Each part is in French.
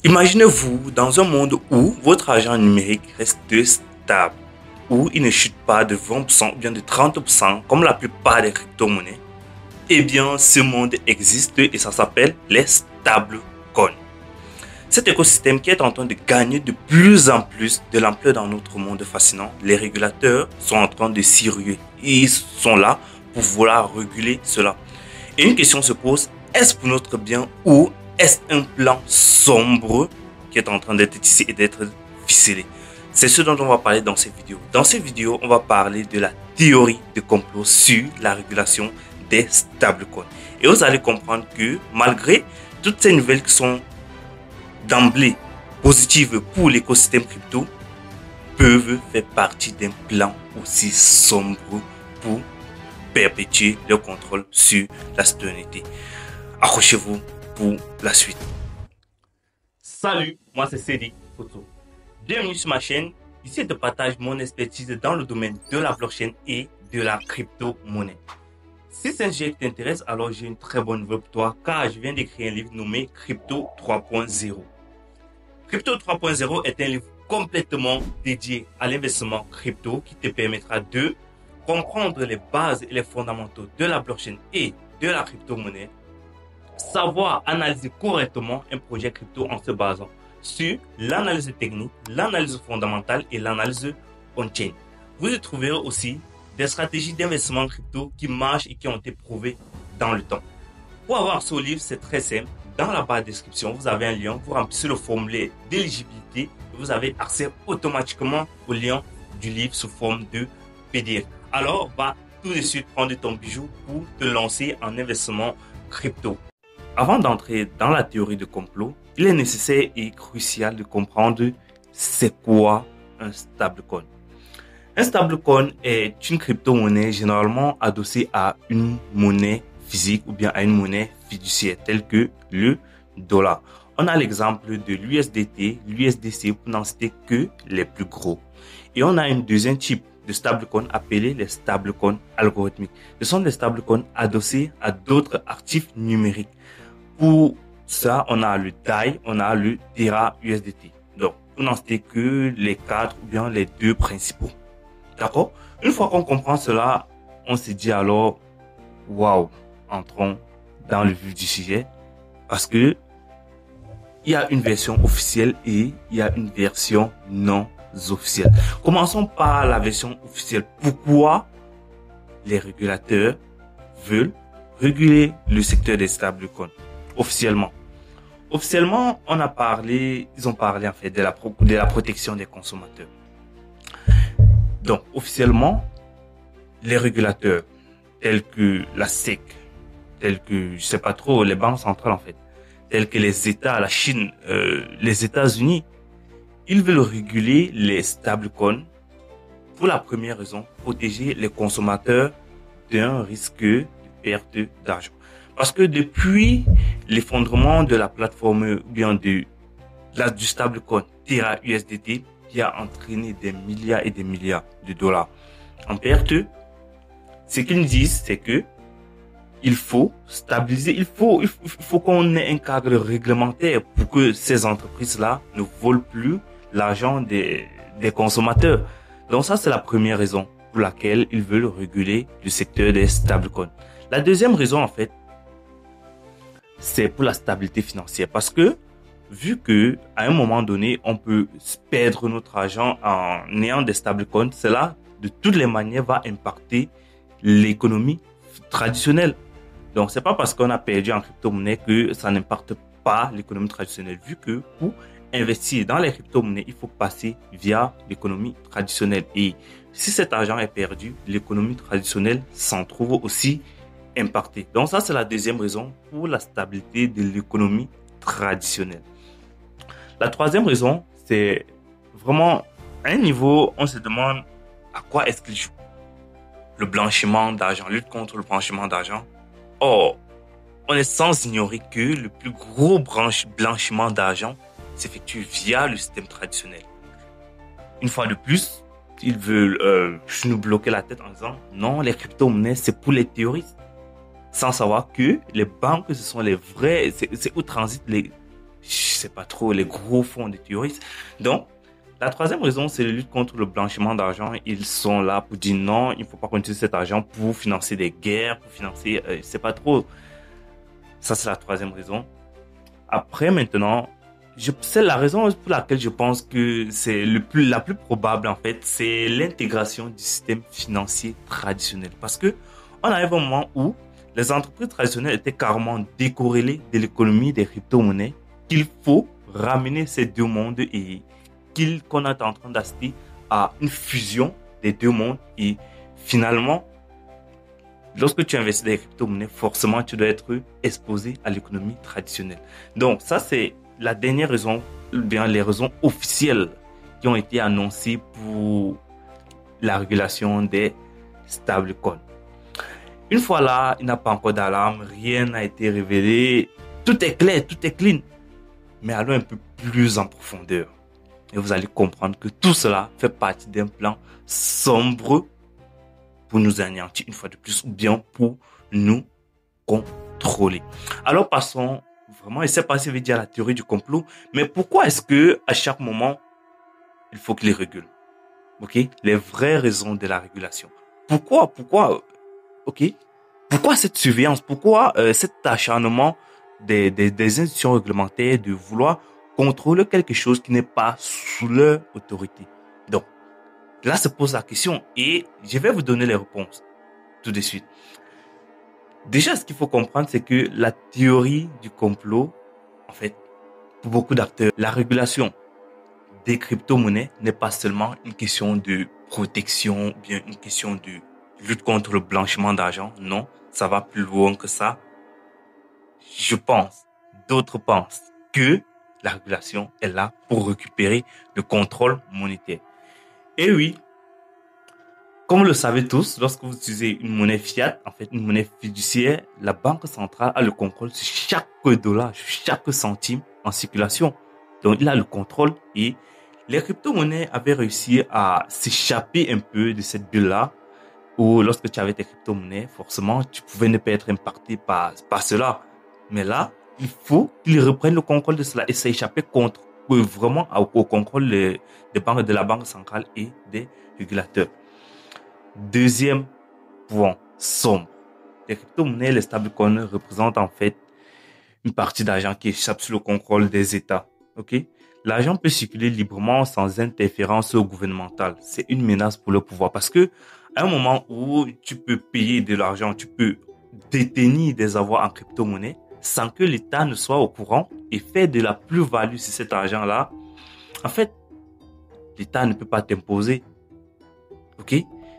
Imaginez-vous dans un monde où votre argent numérique reste stable, où il ne chute pas de 20% ou bien de 30% comme la plupart des crypto-monnaies. Eh bien, ce monde existe et ça s'appelle les stablecoins. Cet écosystème qui est en train de gagner de plus en plus de l'ampleur dans notre monde fascinant, les régulateurs sont en train de s'y ruer. Ils sont là pour vouloir réguler cela. Et une question se pose, est-ce pour notre bien ou est-ce un plan sombre qui est en train d'être tissé et d'être ficelé? C'est ce dont on va parler dans cette vidéo. Dans cette vidéo, on va parler de la théorie de complot sur la régulation des stablecoins. Et vous allez comprendre que malgré toutes ces nouvelles qui sont d'emblée positives pour l'écosystème crypto, peuvent faire partie d'un plan aussi sombre pour perpétuer le contrôle sur la citoyenneté. Accrochez-vous pour la suite. Salut, moi c'est Cédric Photo. Bienvenue sur ma chaîne. Ici, je te partage mon expertise dans le domaine de la blockchain et de la crypto-monnaie. Si c'est un sujet qui t'intéresse, alors j'ai une très bonne nouvelle pour toi car je viens d'écrire un livre nommé Crypto 3.0. Crypto 3.0 est un livre complètement dédié à l'investissement crypto qui te permettra de comprendre les bases et les fondamentaux de la blockchain et de la crypto-monnaie, savoir analyser correctement un projet crypto en se basant sur l'analyse technique, l'analyse fondamentale et l'analyse on-chain. Vous y trouverez aussi des stratégies d'investissement crypto qui marchent et qui ont été prouvées dans le temps. Pour avoir ce livre, c'est très simple. Dans la barre de description, vous avez un lien, vous remplissez le formulaire d'éligibilité et vous avez accès automatiquement au lien du livre sous forme de PDF. Alors, va tout de suite prendre ton bijou pour te lancer en investissement crypto. Avant d'entrer dans la théorie de complot, il est nécessaire et crucial de comprendre c'est quoi un stablecoin. Un stablecoin est une crypto-monnaie généralement adossée à une monnaie physique ou bien à une monnaie fiduciaire telle que le dollar. On a l'exemple de l'USDT, l'USDC pour n'en citer que les plus gros. Et on a un deuxième type de stablecoin appelé les stablecoins algorithmiques. Ce sont des stablecoins adossés à d'autres actifs numériques. Pour ça, on a le DAI, on a le Terra USDT. Donc, pour n'en citer que les quatre ou bien les deux principaux. D'accord? Une fois qu'on comprend cela, on se dit alors, waouh, entrons dans le vif du sujet. Parce que il y a une version officielle et il y a une version non officielle. Commençons par la version officielle. Pourquoi les régulateurs veulent réguler le secteur des stablecoins officiellement? Officiellement, ils ont parlé en fait de la protection des consommateurs. Donc, officiellement, les régulateurs tels que la SEC, tels que, je sais pas trop, les banques centrales en fait, tels que les États, la Chine, les États-Unis, ils veulent réguler les stablecoins pour la première raison, protéger les consommateurs d'un risque de perte d'argent. Parce que depuis l'effondrement de la plateforme ou bien du stablecoin Terra USDT, qui a entraîné des milliards et des milliards de dollars en perte, ce qu'ils disent, c'est que il faut stabiliser, il faut qu'on ait un cadre réglementaire pour que ces entreprises-là ne volent plus l'argent des consommateurs. Donc ça, c'est la première raison pour laquelle ils veulent réguler le secteur des stablecoins. La deuxième raison, en fait, c'est pour la stabilité financière. Parce que, vu que à un moment donné, on peut perdre notre argent en ayant des stablecoins, cela, de toutes les manières, va impacter l'économie traditionnelle. Donc, c'est pas parce qu'on a perdu en crypto-monnaie que ça n'impacte pas l'économie traditionnelle. Vu que pour investir dans les crypto-monnaies, il faut passer via l'économie traditionnelle. Et si cet argent est perdu, l'économie traditionnelle s'en trouve aussi impactée. Donc, ça, c'est la deuxième raison pour la stabilité de l'économie traditionnelle. La troisième raison, c'est vraiment à un niveau, on se demande à quoi est-ce qu'il joue. Le blanchiment d'argent, lutte contre le blanchiment d'argent. Or, on est sans ignorer que le plus gros blanchiment d'argent s'effectue via le système traditionnel. Une fois de plus, ils veulent nous bloquer la tête en disant non, les crypto-monnaies, c'est pour les terroristes. Sans savoir que les banques, ce sont les vrais, c'est où transitent je sais pas trop, les gros fonds de terroristes. Donc, la troisième raison, c'est la lutte contre le blanchiment d'argent. Ils sont là pour dire non, il ne faut pas qu'on utilise cet argent pour financer des guerres, pour financer, je sais pas trop. Ça, c'est la troisième raison. Après, maintenant, c'est la raison pour laquelle je pense que c'est la plus probable, en fait, c'est l'intégration du système financier traditionnel. Parce que on arrive au moment où les entreprises traditionnelles étaient carrément décorrélées de l'économie des crypto-monnaies, qu'il faut ramener ces deux mondes et qu'on est en train d'assister à une fusion des deux mondes. Et finalement, lorsque tu investis dans les crypto-monnaies, forcément, tu dois être exposé à l'économie traditionnelle. Donc, ça, c'est la dernière raison, ou bien les raisons officielles qui ont été annoncées pour la régulation des stablecoins. Une fois là, il n'y a pas encore d'alarme, rien n'a été révélé, tout est clair, tout est clean. Mais allons un peu plus en profondeur. Et vous allez comprendre que tout cela fait partie d'un plan sombre pour nous anéantir une fois de plus ou bien pour nous contrôler. Alors passons vraiment, je ne sais pas si je vais dire la théorie du complot, mais pourquoi est-ce que à chaque moment, il faut qu'il régule? Ok? Les vraies raisons de la régulation. Pourquoi, ok? Pourquoi cette surveillance? Pourquoi cet acharnement des institutions réglementaires de vouloir contrôler quelque chose qui n'est pas sous leur autorité? Donc, là se pose la question et je vais vous donner les réponses tout de suite. Déjà, ce qu'il faut comprendre, c'est que la théorie du complot, en fait, pour beaucoup d'acteurs, la régulation des crypto-monnaies n'est pas seulement une question de protection, bien une question de lutte contre le blanchiment d'argent. Non, ça va plus loin que ça. Je pense, d'autres pensent que la régulation est là pour récupérer le contrôle monétaire. Et oui, comme le savez tous, lorsque vous utilisez une monnaie fiat, en fait une monnaie fiduciaire, la banque centrale a le contrôle sur chaque dollar, sur chaque centime en circulation. Donc il a le contrôle et les crypto-monnaies avaient réussi à s'échapper un peu de cette bulle-là où lorsque tu avais tes crypto-monnaies, forcément tu pouvais ne pas être impacté par cela. Mais là, il faut qu'ils reprennent le contrôle de cela et s'échapper contre vraiment au contrôle des banques, de la banque centrale et des régulateurs. Deuxième point sombre. Les crypto-monnaies, les stablecoins représentent en fait une partie d'argent qui échappe sous le contrôle des États. Ok? L'argent peut circuler librement sans interférence gouvernementale. C'est une menace pour le pouvoir parce que à un moment où tu peux payer de l'argent, tu peux détenir des avoirs en crypto-monnaie sans que l'État ne soit au courant et faire de la plus-value sur cet argent-là. En fait, l'État ne peut pas t'imposer. Ok?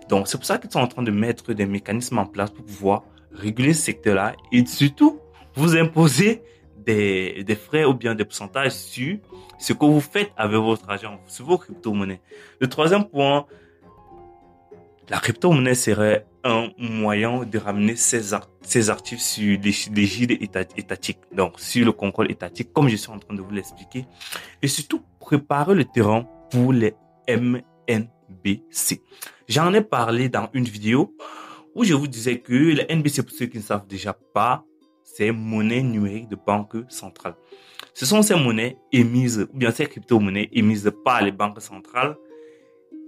Donc, c'est pour ça qu'ils sont en train de mettre des mécanismes en place pour pouvoir réguler ce secteur-là et surtout vous imposer des frais ou bien des pourcentages sur ce que vous faites avec votre argent, sur vos crypto-monnaies. Le troisième point, la crypto-monnaie serait un moyen de ramener ces actifs sur l'égide étatique, donc sur le contrôle étatique, comme je suis en train de vous l'expliquer, et surtout préparer le terrain pour les NBC. J'en ai parlé dans une vidéo où je vous disais que les NBC, pour ceux qui ne savent déjà pas, c'est monnaie numérique de banque centrale. Ce sont ces monnaies émises, ou bien ces crypto-monnaies émises par les banques centrales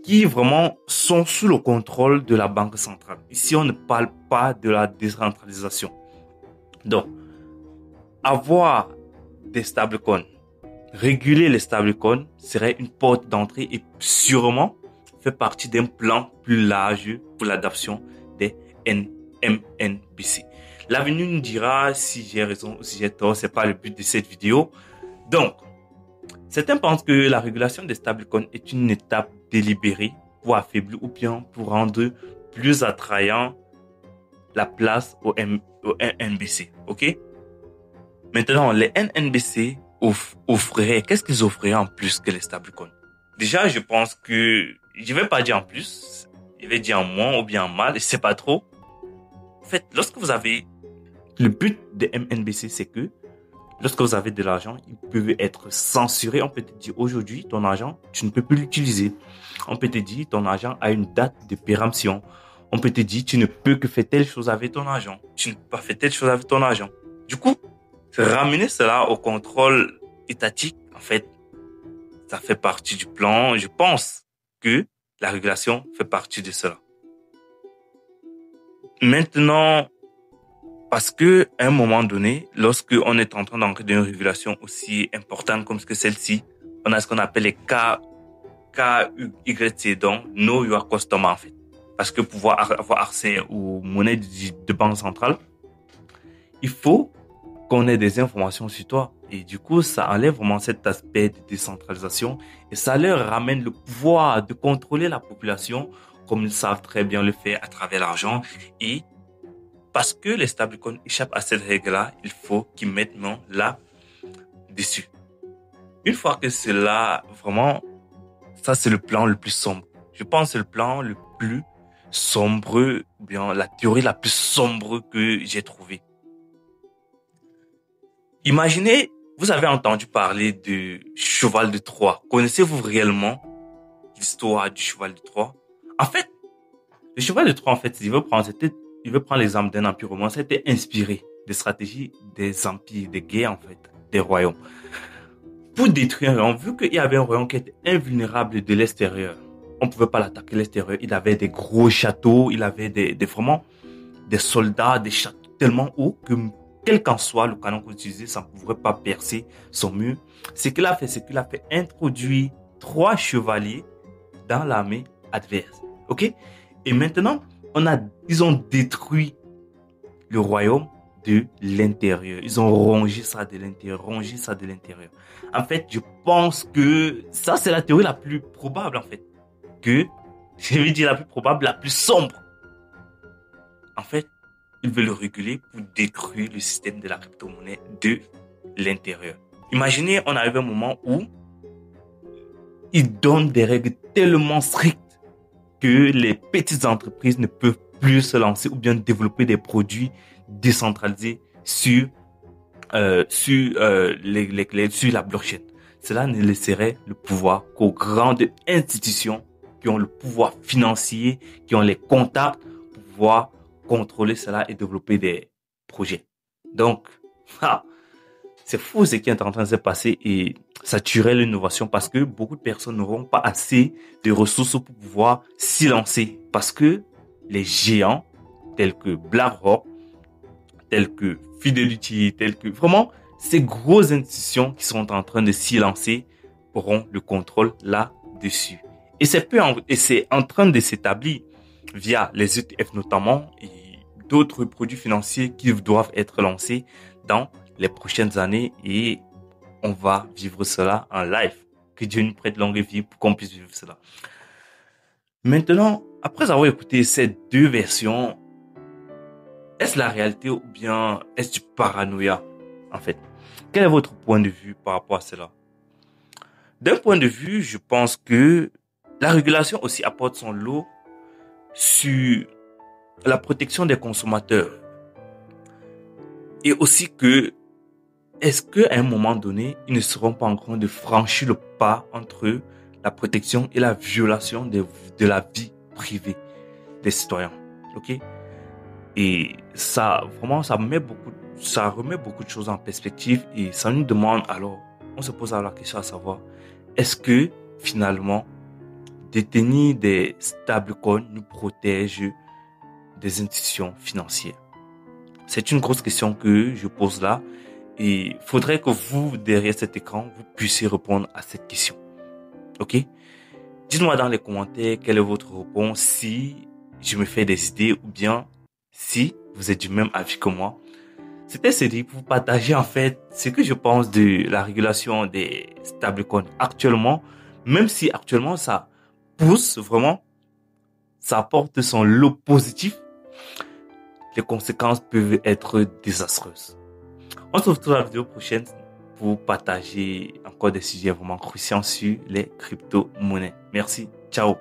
qui vraiment sont sous le contrôle de la banque centrale. Ici, on ne parle pas de la décentralisation. Donc, avoir des stablecoins, réguler les stablecoins serait une porte d'entrée et sûrement fait partie d'un plan plus large pour l'adoption des MNBC. L'avenir nous dira si j'ai raison ou si j'ai tort, c'est pas le but de cette vidéo. Donc, certains pensent que la régulation des stablecoins est une étape délibérée pour affaiblir ou bien pour rendre plus attrayant la place au NBC. Ok? Maintenant, les NBC offriraient, qu'est-ce qu'ils offriraient en plus que les stablecoins? Déjà, je pense que, je vais pas dire en plus, je vais dire en moins ou bien en mal, je sais pas trop. En fait, lorsque vous avez, le but des MNBC, c'est que lorsque vous avez de l'argent, il peut être censuré. On peut te dire aujourd'hui, ton argent, tu ne peux plus l'utiliser. On peut te dire, ton argent a une date de péremption. On peut te dire, tu ne peux que faire telle chose avec ton argent. Tu ne peux pas faire telle chose avec ton argent. Du coup, ramener cela au contrôle étatique, en fait, ça fait partie du plan. Je pense que la régulation fait partie de cela. Maintenant, parce que à un moment donné, lorsque on est en train d'entrer dans une régulation aussi importante comme ce que celle-ci, on a ce qu'on appelle les KYC, donc Know Your Customer, en fait. Parce que pour pouvoir avoir accès aux monnaies de banque centrale, il faut qu'on ait des informations sur toi. Et du coup, ça enlève vraiment cet aspect de décentralisation et ça leur ramène le pouvoir de contrôler la population comme ils savent très bien le faire à travers l'argent. Et parce que les stablecoins échappent à cette règle-là, il faut qu'ils mettent main là-dessus. Une fois que c'est là, vraiment, ça c'est le plan le plus sombre. Je pense que c'est le plan le plus sombre, ou bien la théorie la plus sombre que j'ai trouvée. Imaginez, vous avez entendu parler du cheval de Troie. Connaissez-vous réellement l'histoire du cheval de Troie? En fait, le cheval de Troie, en fait, il veut prendre l'exemple d'un empire romain. C'était inspiré des stratégies des empires, des guerres, en fait, des royaumes. Pour détruire un royaume, vu qu'il y avait un royaume qui était invulnérable de l'extérieur, on ne pouvait pas l'attaquer de l'extérieur. Il avait des gros châteaux, il avait vraiment des soldats, des châteaux tellement hauts que quel qu'en soit le canon qu'on utilisait, ça ne pouvait pas percer son mur. Ce qu'il a fait introduire 3 chevaliers dans l'armée adverse. Ok? Et maintenant, ils ont détruit le royaume de l'intérieur. Ils ont rongé ça de l'intérieur, En fait, je pense que ça, c'est la théorie la plus probable, en fait. Je vais dire la plus probable, la plus sombre. En fait, ils veulent le réguler pour détruire le système de la crypto-monnaie de l'intérieur. Imaginez, on arrive à un moment où ils donnent des règles tellement strictes que les petites entreprises ne peuvent plus se lancer ou bien développer des produits décentralisés sur la blockchain. Cela ne laisserait le pouvoir qu'aux grandes institutions qui ont le pouvoir financier, qui ont les contacts pour pouvoir contrôler cela et développer des projets. Donc, c'est fou ce qui est en train de se passer et ça tuerait l'innovation parce que beaucoup de personnes n'auront pas assez de ressources pour pouvoir s'y lancer. Parce que les géants tels que BlackRock, tels que Fidelity, tels que vraiment ces grosses institutions qui sont en train de s'y lancer auront le contrôle là-dessus. Et c'est en train de s'établir via les ETF notamment et d'autres produits financiers qui doivent être lancés dans les prochaines années et on va vivre cela en live. Que Dieu nous prête longue vie pour qu'on puisse vivre cela. Maintenant, après avoir écouté ces 2 versions, est-ce la réalité ou bien est-ce du paranoïa en fait? Quel est votre point de vue par rapport à cela? D'un point de vue, je pense que la régulation aussi apporte son lot sur la protection des consommateurs. Et aussi que, est-ce qu'à un moment donné, ils ne seront pas en train de franchir le pas entre la protection et la violation de la vie privée des citoyens? Ok? Et ça, vraiment, ça remet beaucoup de choses en perspective et ça nous demande alors, on se pose alors la question à savoir, est-ce que finalement, détenir des stablecoins nous protège des institutions financières? C'est une grosse question que je pose là et il faudrait que vous, derrière cet écran, vous puissiez répondre à cette question. Ok? Dites-moi dans les commentaires quelle est votre réponse, si je me fais des idées ou bien si vous êtes du même avis que moi. C'était Cédric pour partager en fait ce que je pense de la régulation des stablecoins actuellement, même si actuellement ça pousse vraiment, ça apporte son lot positif, les conséquences peuvent être désastreuses. On se retrouve dans la vidéo prochaine pour partager encore des sujets vraiment cruciaux sur les crypto-monnaies. Merci, ciao.